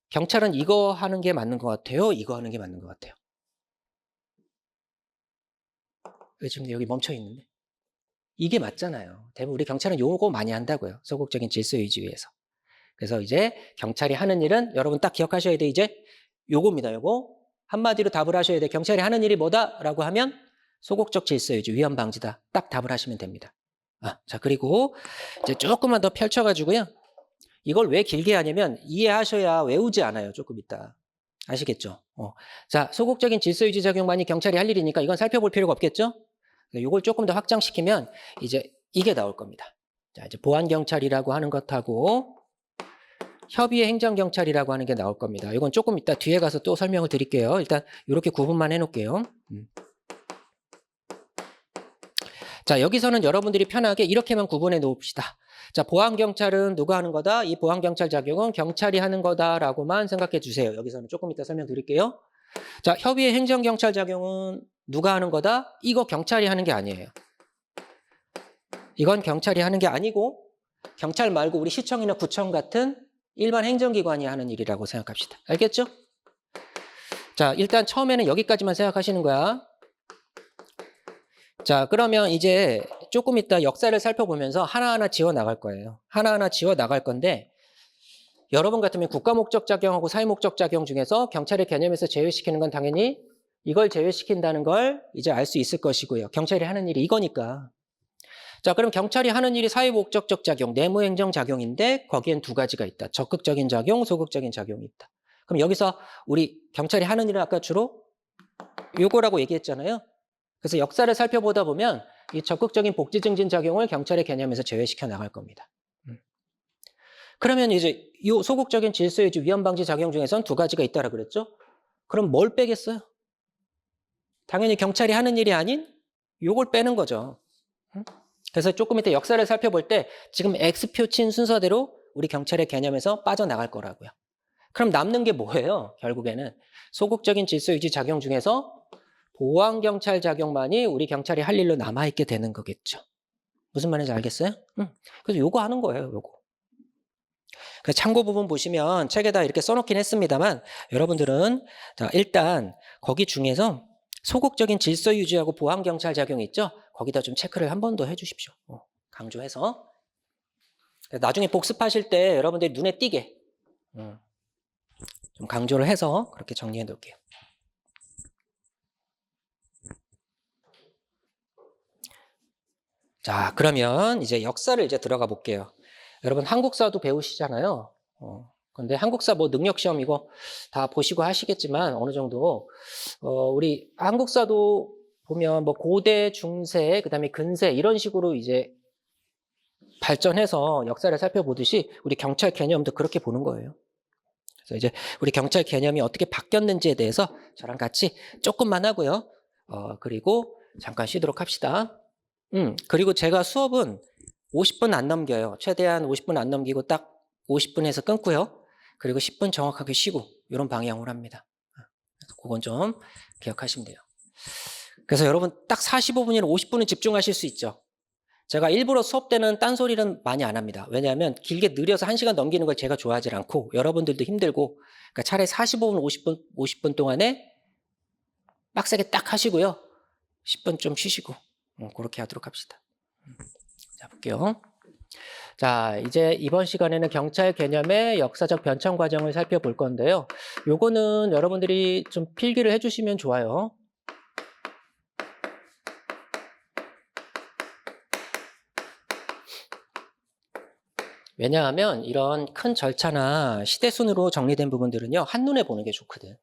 경찰은 이거 하는 게 맞는 것 같아요? 이거 하는 게 맞는 것 같아요? 왜 지금 여기 멈춰 있는데? 이게 맞잖아요. 대부분 우리 경찰은 요거 많이 한다고요. 소극적인 질서 유지 위해서. 그래서 이제 경찰이 하는 일은 여러분 딱 기억하셔야 돼. 이제 요겁니다. 요거. 한마디로 답을 하셔야 돼. 경찰이 하는 일이 뭐다라고 하면 소극적 질서 유지, 위험 방지다. 딱 답을 하시면 됩니다. 자, 그리고 이제 조금만 더 펼쳐가지고요. 이걸 왜 길게 하냐면 이해하셔야 외우지 않아요. 조금 있다. 아시겠죠? 자, 소극적인 질서유지 작용만이 경찰이 할 일이니까 이건 살펴볼 필요가 없겠죠? 이걸 조금 더 확장시키면 이제 이게 나올 겁니다. 자, 이제 보안경찰이라고 하는 것하고 협의의 행정경찰이라고 하는 게 나올 겁니다. 이건 조금 이따 뒤에 가서 또 설명을 드릴게요. 일단 이렇게 구분만 해놓을게요. 자, 여기서는 여러분들이 편하게 이렇게만 구분해 놓읍시다. 자, 보안경찰은 누가 하는 거다? 이 보안경찰 작용은 경찰이 하는 거다라고만 생각해 주세요. 여기서는 조금 이따 설명드릴게요. 자, 협의의 행정경찰 작용은 누가 하는 거다? 이거 경찰이 하는 게 아니에요. 이건 경찰이 하는 게 아니고 경찰 말고 우리 시청이나 구청 같은 일반 행정기관이 하는 일이라고 생각합시다. 알겠죠? 자, 일단 처음에는 여기까지만 생각하시는 거야. 자, 그러면 이제 조금 이따 역사를 살펴보면서 하나하나 지워 나갈 거예요. 하나하나 지워 나갈 건데 여러분 같으면 국가목적 작용하고 사회목적 작용 중에서 경찰의 개념에서 제외시키는 건 당연히 이걸 제외시킨다는 걸 이제 알 수 있을 것이고요. 경찰이 하는 일이 이거니까. 자, 그럼 경찰이 하는 일이 사회목적적 작용, 내무행정 작용인데 거기엔 두 가지가 있다. 적극적인 작용, 소극적인 작용이 있다. 그럼 여기서 우리 경찰이 하는 일은 아까 주로 요거라고 얘기했잖아요. 그래서 역사를 살펴보다 보면 이 적극적인 복지 증진 작용을 경찰의 개념에서 제외시켜 나갈 겁니다. 그러면 이제 이 소극적인 질서유지 위험 방지 작용 중에선 두 가지가 있다라 그랬죠? 그럼 뭘 빼겠어요? 당연히 경찰이 하는 일이 아닌 요걸 빼는 거죠. 그래서 조금 이따 역사를 살펴볼 때 지금 X표 친 순서대로 우리 경찰의 개념에서 빠져나갈 거라고요. 그럼 남는 게 뭐예요? 결국에는 소극적인 질서유지 작용 중에서 보안경찰 작용만이 우리 경찰이 할 일로 남아있게 되는 거겠죠. 무슨 말인지 알겠어요? 그래서 요거 하는 거예요, 요거. 그래서 참고 부분 보시면 책에다 이렇게 써놓긴 했습니다만 여러분들은 자, 일단 거기 중에서 소극적인 질서 유지하고 보안경찰 작용이 있죠? 거기다 좀 체크를 한 번 더 해주십시오. 강조해서. 나중에 복습하실 때 여러분들이 눈에 띄게 좀 강조를 해서 그렇게 정리해 놓을게요. 자, 그러면 이제 역사를 이제 들어가 볼게요. 여러분 한국사도 배우시잖아요. 근데 한국사 뭐 능력시험 이거 다 보시고 하시겠지만 어느 정도 우리 한국사도 보면 뭐 고대, 중세, 그다음에 근세 이런 식으로 이제 발전해서 역사를 살펴보듯이 우리 경찰 개념도 그렇게 보는 거예요. 그래서 이제 우리 경찰 개념이 어떻게 바뀌었는지에 대해서 저랑 같이 조금만 하고요. 그리고 잠깐 쉬도록 합시다. 그리고 제가 수업은 50분 안 넘겨요. 최대한 50분 안 넘기고 딱 50분에서 끊고요. 그리고 10분 정확하게 쉬고 이런 방향으로 합니다. 그건 좀 기억하시면 돼요. 그래서 여러분 딱 45분이나 50분은 집중하실 수 있죠. 제가 일부러 수업 때는 딴소리는 많이 안 합니다. 왜냐하면 길게 느려서 1시간 넘기는 걸 제가 좋아하지 않고 여러분들도 힘들고 그러니까 차라리 45분, 50분 동안에 빡세게 딱 하시고요. 10분 좀 쉬시고 그렇게 하도록 합시다. 자, 볼게요. 자, 이제 이번 시간에는 경찰 개념의 역사적 변천 과정을 살펴볼 건데요. 요거는 여러분들이 좀 필기를 해주시면 좋아요. 왜냐하면 이런 큰 절차나 시대순으로 정리된 부분들은요, 한눈에 보는 게 좋거든.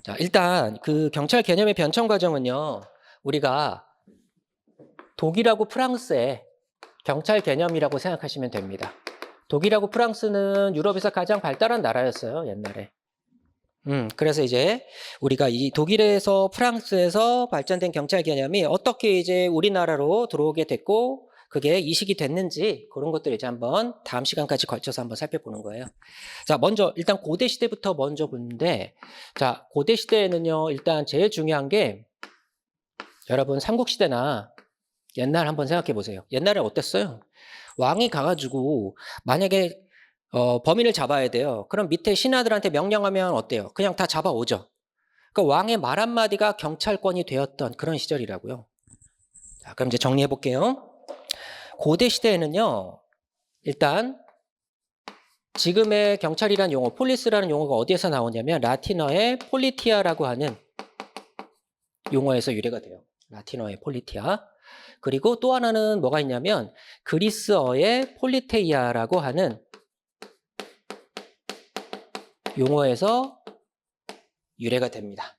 자, 일단 그 경찰 개념의 변천 과정은요, 우리가 독일하고 프랑스의 경찰 개념이라고 생각하시면 됩니다. 독일하고 프랑스는 유럽에서 가장 발달한 나라였어요, 옛날에. 그래서 이제 우리가 이 독일에서 프랑스에서 발전된 경찰 개념이 어떻게 이제 우리나라로 들어오게 됐고 그게 이식이 됐는지 그런 것들 이제 한번 다음 시간까지 걸쳐서 한번 살펴보는 거예요. 자, 먼저 일단 고대 시대부터 먼저 보는데 자, 고대 시대에는요, 일단 제일 중요한 게 여러분 삼국시대나 옛날 한번 생각해 보세요. 옛날에 어땠어요? 왕이 가가지고 만약에 범인을 잡아야 돼요. 그럼 밑에 신하들한테 명령하면 어때요? 그냥 다 잡아오죠. 그러니까 왕의 말 한마디가 경찰권이 되었던 그런 시절이라고요. 자, 그럼 이제 정리해 볼게요. 고대 시대에는요, 일단 지금의 경찰이라는 용어, 폴리스라는 용어가 어디에서 나오냐면 라틴어의 폴리티아라고 하는 용어에서 유래가 돼요. 라틴어의 폴리티아. 그리고 또 하나는 뭐가 있냐면 그리스어의 폴리테이아라고 하는 용어에서 유래가 됩니다.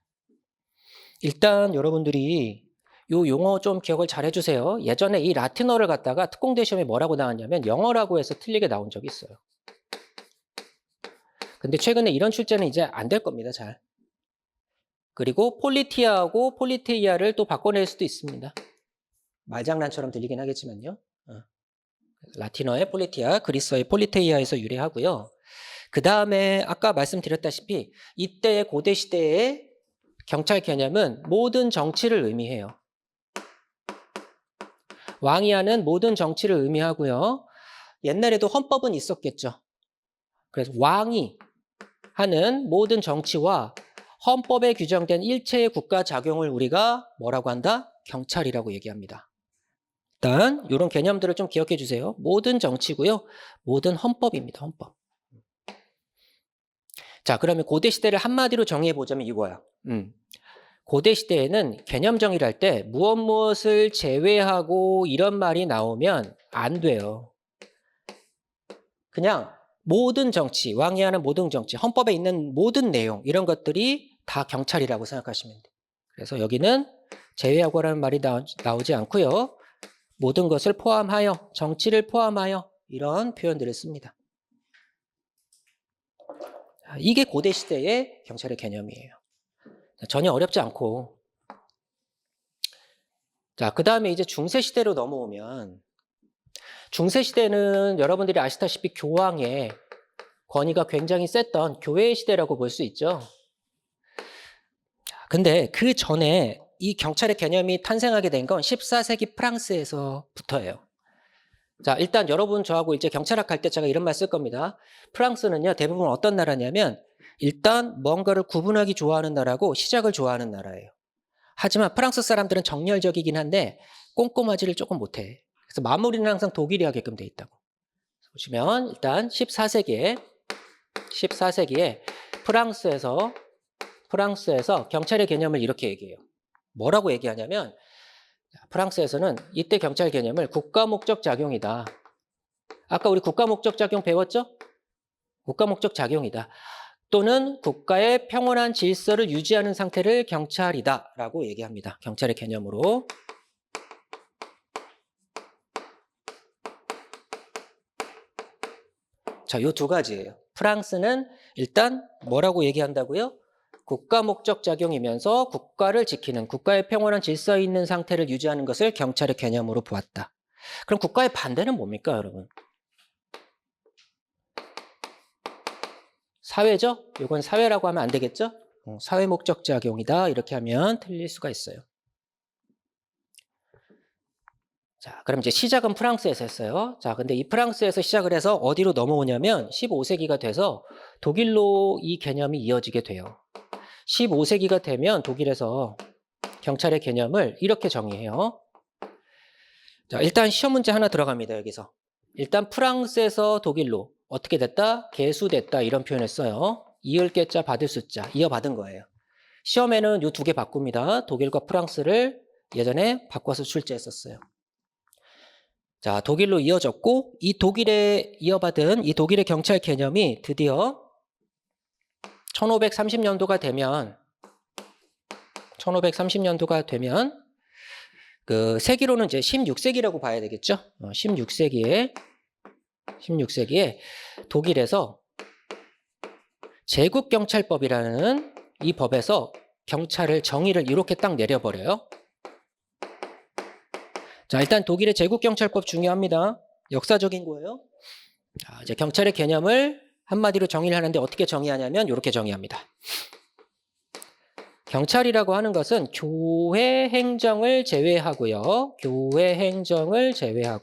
일단 여러분들이 요 용어 좀 기억을 잘 해주세요. 예전에 이 라틴어를 갖다가 특공대 시험에 뭐라고 나왔냐면 영어라고 해서 틀리게 나온 적이 있어요. 근데 최근에 이런 출제는 이제 안 될 겁니다. 잘. 그리고 폴리티아하고 폴리테이아를 또 바꿔낼 수도 있습니다. 말장난처럼 들리긴 하겠지만요. 라틴어의 폴리티아, 그리스어의 폴리테이아에서 유래하고요. 그 다음에 아까 말씀드렸다시피 이때의 고대 시대의 경찰 개념은 모든 정치를 의미해요. 왕이 하는 모든 정치를 의미하고요. 옛날에도 헌법은 있었겠죠. 그래서 왕이 하는 모든 정치와 헌법에 규정된 일체의 국가 작용을 우리가 뭐라고 한다? 경찰이라고 얘기합니다. 일단 이런 개념들을 좀 기억해 주세요. 모든 정치고요. 모든 헌법입니다. 헌법. 자, 그러면 고대 시대를 한마디로 정의해 보자면 이거야. 고대 시대에는 개념 정의를 할 때 무엇을 제외하고 이런 말이 나오면 안 돼요. 그냥 모든 정치, 왕이 하는 모든 정치, 헌법에 있는 모든 내용 이런 것들이 다 경찰이라고 생각하시면 돼요. 그래서 여기는 제외하고라는 말이 나오지 않고요. 모든 것을 포함하여, 정치를 포함하여 이런 표현들을 씁니다. 이게 고대 시대의 경찰의 개념이에요. 전혀 어렵지 않고. 자, 그 다음에 이제 중세시대로 넘어오면 중세시대는 여러분들이 아시다시피 교황의 권위가 굉장히 셌던 교회의 시대라고 볼 수 있죠. 근데 그 전에 이 경찰의 개념이 탄생하게 된 건 14세기 프랑스에서부터예요. 자, 일단 여러분 저하고 이제 경찰학 할 때 제가 이런 말 쓸 겁니다. 프랑스는요, 대부분 어떤 나라냐면 일단 뭔가를 구분하기 좋아하는 나라고 시작을 좋아하는 나라예요. 하지만 프랑스 사람들은 정열적이긴 한데 꼼꼼하지를 조금 못해. 그래서 마무리는 항상 독일이 하게끔 돼 있다고. 보시면 일단 14세기에 프랑스에서 경찰의 개념을 이렇게 얘기해요. 뭐라고 얘기하냐면 프랑스에서는 이때 경찰 개념을 국가 목적 작용이다. 아까 우리 국가 목적 작용 배웠죠? 국가 목적 작용이다. 또는 국가의 평온한 질서를 유지하는 상태를 경찰이다 라고 얘기합니다. 경찰의 개념으로. 자, 요 두 가지예요. 프랑스는 일단 뭐라고 얘기한다고요? 국가 목적 작용이면서 국가를 지키는, 국가의 평온한 질서 있는 상태를 유지하는 것을 경찰의 개념으로 보았다. 그럼 국가의 반대는 뭡니까, 여러분? 사회죠? 이건 사회라고 하면 안 되겠죠? 사회 목적 작용이다. 이렇게 하면 틀릴 수가 있어요. 자, 그럼 이제 시작은 프랑스에서 했어요. 자, 근데 이 프랑스에서 시작을 해서 어디로 넘어오냐면 15세기가 돼서 독일로 이 개념이 이어지게 돼요. 15세기가 되면 독일에서 경찰의 개념을 이렇게 정의해요. 자, 일단 시험 문제 하나 들어갑니다. 여기서. 일단 프랑스에서 독일로 어떻게 됐다? 개수됐다. 이런 표현을 써요. 이을 개자 받을 숫자. 이어받은 거예요. 시험에는 이 두 개 바꿉니다. 독일과 프랑스를 예전에 바꿔서 출제했었어요. 자, 독일로 이어졌고 이 독일에 이어받은 이 독일의 경찰 개념이 드디어 1530년도가 되면 그 세기로는 이제 16세기라고 봐야 되겠죠. 16세기에 독일에서 제국경찰법이라는 이 법에서 경찰을 정의를 이렇게 딱 내려버려요. 자, 일단 독일의 제국경찰법 중요합니다. 역사적인 거예요. 자, 이제 경찰의 개념을 한마디로 정의를 하는데 어떻게 정의하냐면 이렇게 정의합니다. 경찰이라고 하는 것은 교회 행정을 제외하고요. 교회 행정을 제외한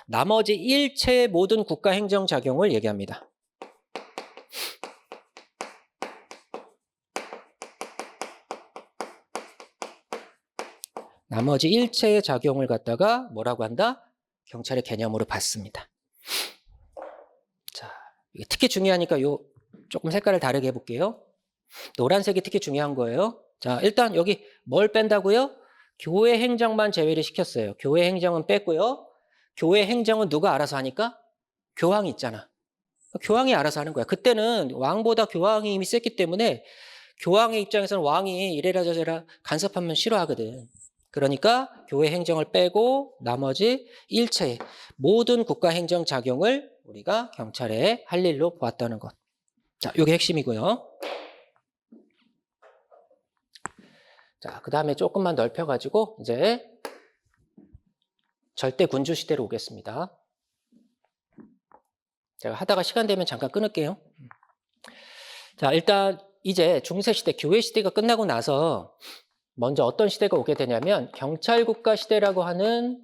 나머지 일체의 모든 국가 행정 작용을 얘기합니다. 나머지 일체의 작용을 갖다가 뭐라고 한다? 경찰의 개념으로 봤습니다. 자, 특히 중요하니까 요 조금 색깔을 다르게 해볼게요. 노란색이 특히 중요한 거예요. 자, 일단 여기 뭘 뺀다고요? 교회 행정만 제외를 시켰어요. 교회 행정은 뺐고요. 교회 행정은 누가 알아서 하니까? 교황이 있잖아. 교황이 알아서 하는 거야. 그때는 왕보다 교황이 이미 셌기 때문에 교황의 입장에서는 왕이 이래라 저래라 간섭하면 싫어하거든. 그러니까 교회 행정을 빼고 나머지 일체 모든 국가 행정 작용을 우리가 경찰에 할 일로 보았다는 것. 자, 이게 핵심이고요. 자, 그 다음에 조금만 넓혀가지고 이제 절대 군주 시대로 오겠습니다. 제가 하다가 시간 되면 잠깐 끊을게요. 자, 일단 이제 중세 시대, 교회 시대가 끝나고 나서 먼저 어떤 시대가 오게 되냐면 경찰 국가 시대라고 하는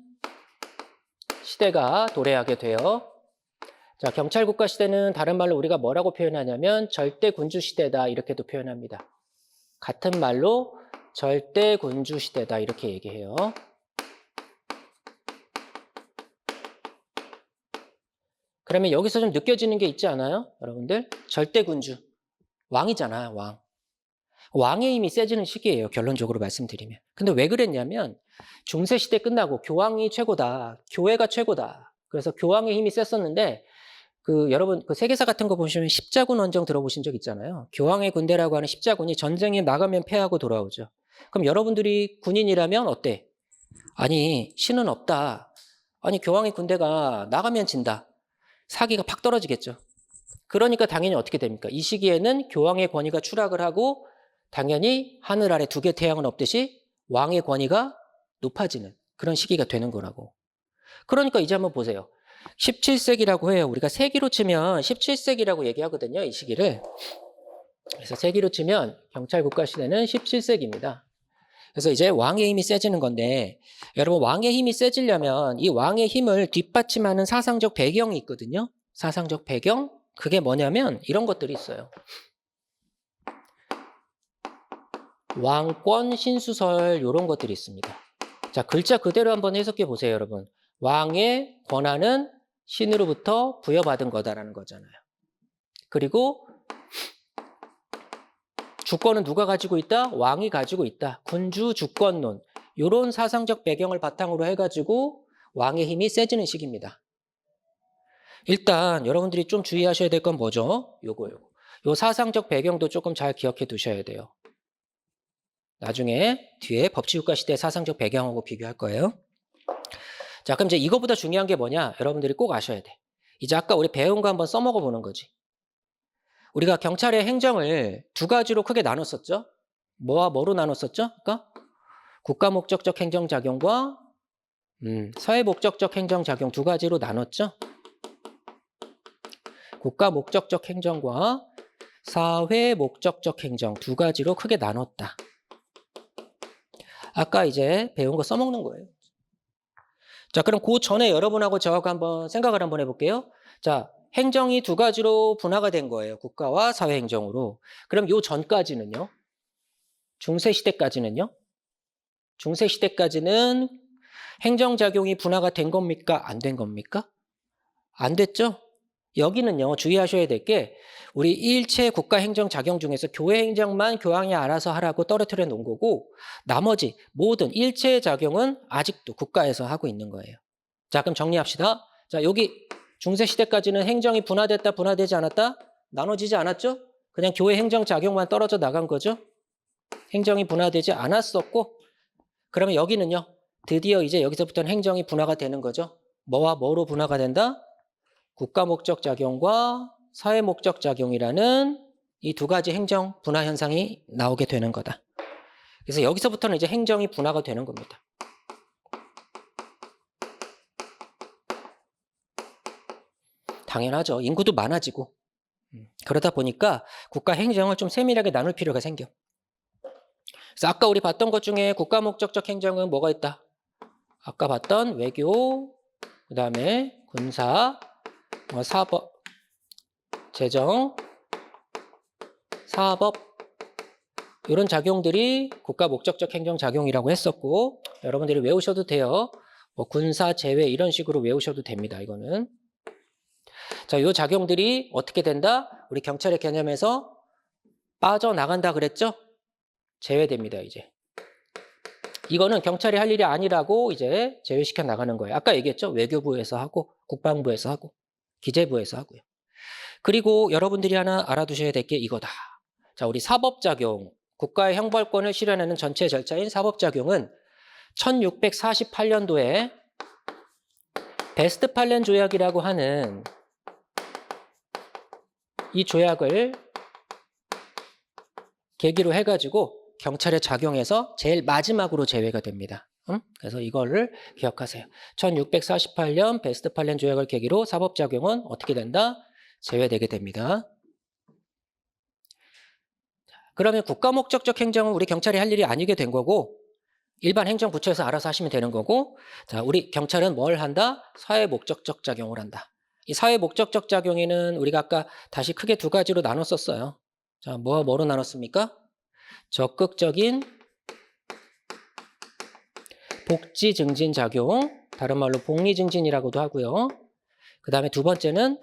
시대가 도래하게 돼요. 자, 경찰 국가 시대는 다른 말로 우리가 뭐라고 표현하냐면 절대 군주 시대다 이렇게도 표현합니다. 같은 말로 절대 군주 시대다 이렇게 얘기해요. 그러면 여기서 좀 느껴지는 게 있지 않아요? 여러분들? 절대 군주. 왕이잖아, 왕. 왕의 힘이 세지는 시기예요. 결론적으로 말씀드리면. 근데 왜 그랬냐면 중세 시대 끝나고 교황이 최고다. 교회가 최고다. 그래서 교황의 힘이 셌었는데 여러분 그 세계사 같은 거 보시면 십자군 원정 들어보신 적 있잖아요. 교황의 군대라고 하는 십자군이 전쟁에 나가면 패하고 돌아오죠. 그럼 여러분들이 군인이라면 어때? 아니 신은 없다. 아니 교황의 군대가 나가면 진다. 사기가 팍 떨어지겠죠. 그러니까 당연히 어떻게 됩니까? 이 시기에는 교황의 권위가 추락을 하고 당연히 하늘 아래 두 개 태양은 없듯이 왕의 권위가 높아지는 그런 시기가 되는 거라고. 그러니까 이제 한번 보세요. 17세기라고 해요. 우리가 세기로 치면 17세기라고 얘기하거든요. 이 시기를. 그래서 세기로 치면 경찰 국가 시대는 17세기입니다. 그래서 이제 왕의 힘이 세지는 건데 여러분 왕의 힘이 세지려면 이 왕의 힘을 뒷받침하는 사상적 배경이 있거든요. 사상적 배경? 그게 뭐냐면 이런 것들이 있어요. 왕권, 신수설 이런 것들이 있습니다. 자, 글자 그대로 한번 해석해 보세요, 여러분. 왕의 권한은 신으로부터 부여받은 거다라는 거잖아요. 그리고 주권은 누가 가지고 있다? 왕이 가지고 있다. 군주 주권론. 이런 사상적 배경을 바탕으로 해가지고 왕의 힘이 세지는 시기입니다. 일단 여러분들이 좀 주의하셔야 될 건 뭐죠? 요거. 요 사상적 배경도 조금 잘 기억해 두셔야 돼요. 나중에 뒤에 법치국가 시대 사상적 배경하고 비교할 거예요. 자, 그럼 이제 이거보다 중요한 게 뭐냐? 여러분들이 꼭 아셔야 돼. 이제 아까 우리 배운 거 한번 써먹어 보는 거지. 우리가 경찰의 행정을 두 가지로 크게 나눴었죠. 뭐와 뭐로 나눴었죠? 그러니까 국가 목적적 행정작용과 사회 목적적 행정작용 두 가지로 나눴죠. 국가 목적적 행정과 사회 목적적 행정 두 가지로 크게 나눴다. 아까 이제 배운 거 써먹는 거예요. 자, 그럼 그 전에 여러분하고 저하고 한번 생각을 한번 해볼게요. 자, 행정이 두 가지로 분화가 된 거예요. 국가와 사회행정으로. 그럼 요 전까지는요? 중세시대까지는요? 중세시대까지는 행정작용이 분화가 된 겁니까? 안 된 겁니까? 안 됐죠? 여기는요, 주의하셔야 될 게 우리 일체 국가 행정 작용 중에서 교회 행정만 교황이 알아서 하라고 떨어뜨려 놓은 거고 나머지 모든 일체의 작용은 아직도 국가에서 하고 있는 거예요. 자, 그럼 정리합시다. 자, 여기 중세시대까지는 행정이 분화됐다, 분화되지 않았다? 나눠지지 않았죠? 그냥 교회 행정 작용만 떨어져 나간 거죠? 행정이 분화되지 않았었고 그러면 여기는요, 드디어 이제 여기서부터는 행정이 분화가 되는 거죠. 뭐와 뭐로 분화가 된다? 국가 목적 작용과 사회 목적 작용이라는 이 두 가지 행정 분화 현상이 나오게 되는 거다. 그래서 여기서부터는 이제 행정이 분화가 되는 겁니다. 당연하죠. 인구도 많아지고. 그러다 보니까 국가 행정을 좀 세밀하게 나눌 필요가 생겨. 그래서 아까 우리 봤던 것 중에 국가 목적적 행정은 뭐가 있다? 아까 봤던 외교, 그 다음에 군사, 사법, 재정, 사법 이런 작용들이 국가 목적적 행정 작용이라고 했었고 여러분들이 외우셔도 돼요. 뭐 군사, 재외 이런 식으로 외우셔도 됩니다. 이거는. 자, 이 작용들이 어떻게 된다? 우리 경찰의 개념에서 빠져나간다 그랬죠? 제외됩니다, 이제. 이거는 경찰이 할 일이 아니라고 이제 제외시켜 나가는 거예요. 아까 얘기했죠? 외교부에서 하고, 국방부에서 하고, 기재부에서 하고요. 그리고 여러분들이 하나 알아두셔야 될 게 이거다. 자, 우리 사법작용, 국가의 형벌권을 실현하는 전체 절차인 사법작용은 1648년도에 베스트팔렌 조약이라고 하는 이 조약을 계기로 해가지고 경찰에 작용해서 제일 마지막으로 제외가 됩니다. 그래서 이거를 기억하세요. 1648년 베스트팔렌 조약을 계기로 사법작용은 어떻게 된다? 제외되게 됩니다. 그러면 국가목적적 행정은 우리 경찰이 할 일이 아니게 된 거고 일반 행정부처에서 알아서 하시면 되는 거고 자, 우리 경찰은 뭘 한다? 사회목적적 작용을 한다. 이 사회목적적 작용에는 우리가 아까 다시 크게 두 가지로 나눴었어요. 자, 뭐로 나눴습니까? 적극적인 복지 증진 작용, 다른 말로 복리 증진이라고도 하고요. 그 다음에 두 번째는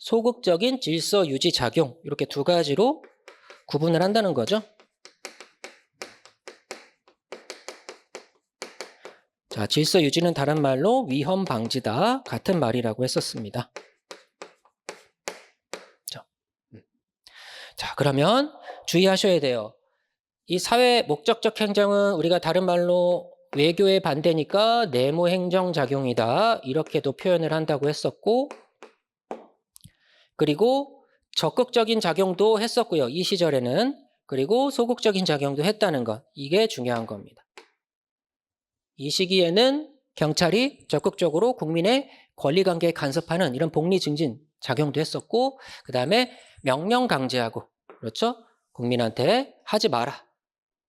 소극적인 질서 유지 작용, 이렇게 두 가지로 구분을 한다는 거죠. 자, 질서 유지는 다른 말로 위험 방지다, 같은 말이라고 했었습니다. 자, 그러면 주의하셔야 돼요. 이 사회 목적적 행정은 우리가 다른 말로 외교의 반대니까 내무 행정 작용이다, 이렇게도 표현을 한다고 했었고, 그리고 적극적인 작용도 했었고요, 이 시절에는. 그리고 소극적인 작용도 했다는 것, 이게 중요한 겁니다. 이 시기에는 경찰이 적극적으로 국민의 권리관계에 간섭하는 이런 복리 증진 작용도 했었고, 그 다음에 명령 강제하고, 그렇죠? 국민한테 하지 마라,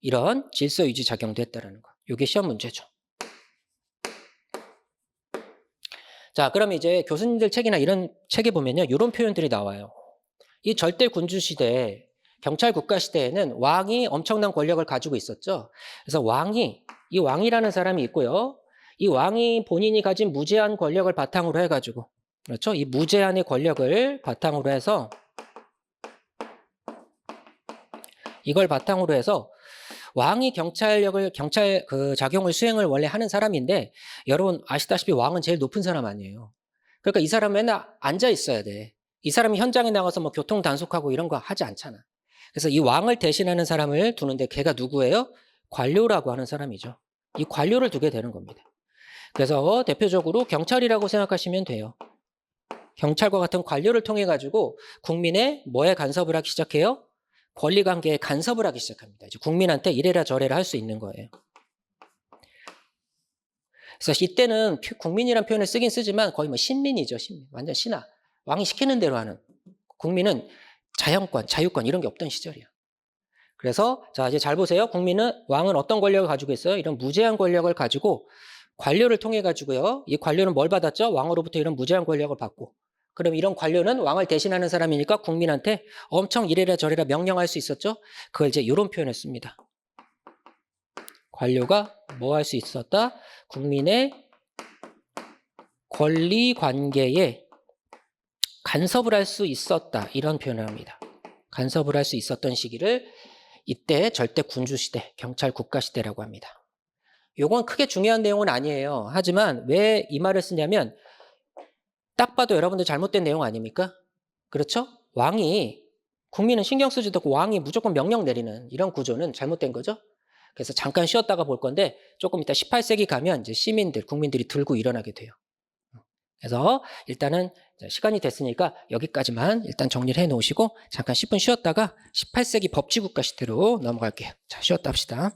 이런 질서 유지 작용도 했다는 거. 이게 시험 문제죠. 자, 그럼 이제 교수님들 책이나 이런 책에 보면요, 이런 표현들이 나와요. 이 절대 군주 시대, 경찰 국가 시대에는 왕이 엄청난 권력을 가지고 있었죠. 그래서 이 왕이라는 사람이 있고요. 이 왕이 본인이 가진 무제한 권력을 바탕으로 해가지고, 그렇죠? 이 무제한의 권력을 바탕으로 해서 이걸 바탕으로 해서 왕이 경찰 그 작용을 수행을 원래 하는 사람인데, 여러분 아시다시피 왕은 제일 높은 사람 아니에요. 그러니까 이 사람은 맨날 앉아 있어야 돼. 이 사람이 현장에 나가서 뭐 교통 단속하고 이런 거 하지 않잖아. 그래서 이 왕을 대신하는 사람을 두는데 걔가 누구예요? 관료라고 하는 사람이죠. 이 관료를 두게 되는 겁니다. 그래서 대표적으로 경찰이라고 생각하시면 돼요. 경찰과 같은 관료를 통해 가지고 국민의 뭐에 간섭을 하기 시작해요? 권리관계에 간섭을 하기 시작합니다. 이제 국민한테 이래라 저래라 할 수 있는 거예요. 그래서 이때는 국민이라는 표현을 쓰긴 쓰지만 거의 뭐 신민이죠. 신민. 완전 신하. 왕이 시키는 대로 하는. 국민은 자연권, 자유권 이런 게 없던 시절이야. 그래서 자, 이제 잘 보세요. 왕은 어떤 권력을 가지고 있어요? 이런 무제한 권력을 가지고 관료를 통해 가지고요. 이 관료는 뭘 받았죠? 왕으로부터 이런 무제한 권력을 받고. 그럼 이런 관료는 왕을 대신하는 사람이니까 국민한테 엄청 이래라 저래라 명령할 수 있었죠? 그걸 이제 이런 표현을 씁니다. 관료가 뭐 할 수 있었다? 국민의 권리 관계에 간섭을 할 수 있었다, 이런 표현을 합니다. 간섭을 할 수 있었던 시기를 이때 절대 군주 시대, 경찰 국가 시대라고 합니다. 요건 크게 중요한 내용은 아니에요. 하지만 왜 이 말을 쓰냐면 딱 봐도 여러분들 잘못된 내용 아닙니까? 그렇죠? 국민은 신경 쓰지도 않고 왕이 무조건 명령 내리는 이런 구조는 잘못된 거죠. 그래서 잠깐 쉬었다가 볼 건데 조금 이따 18세기 가면 이제 국민들이 들고 일어나게 돼요. 그래서 일단은 시간이 됐으니까 여기까지만 일단 정리를 해 놓으시고 잠깐 10분 쉬었다가 18세기 법치국가 시대로 넘어갈게요. 자, 쉬었다 합시다.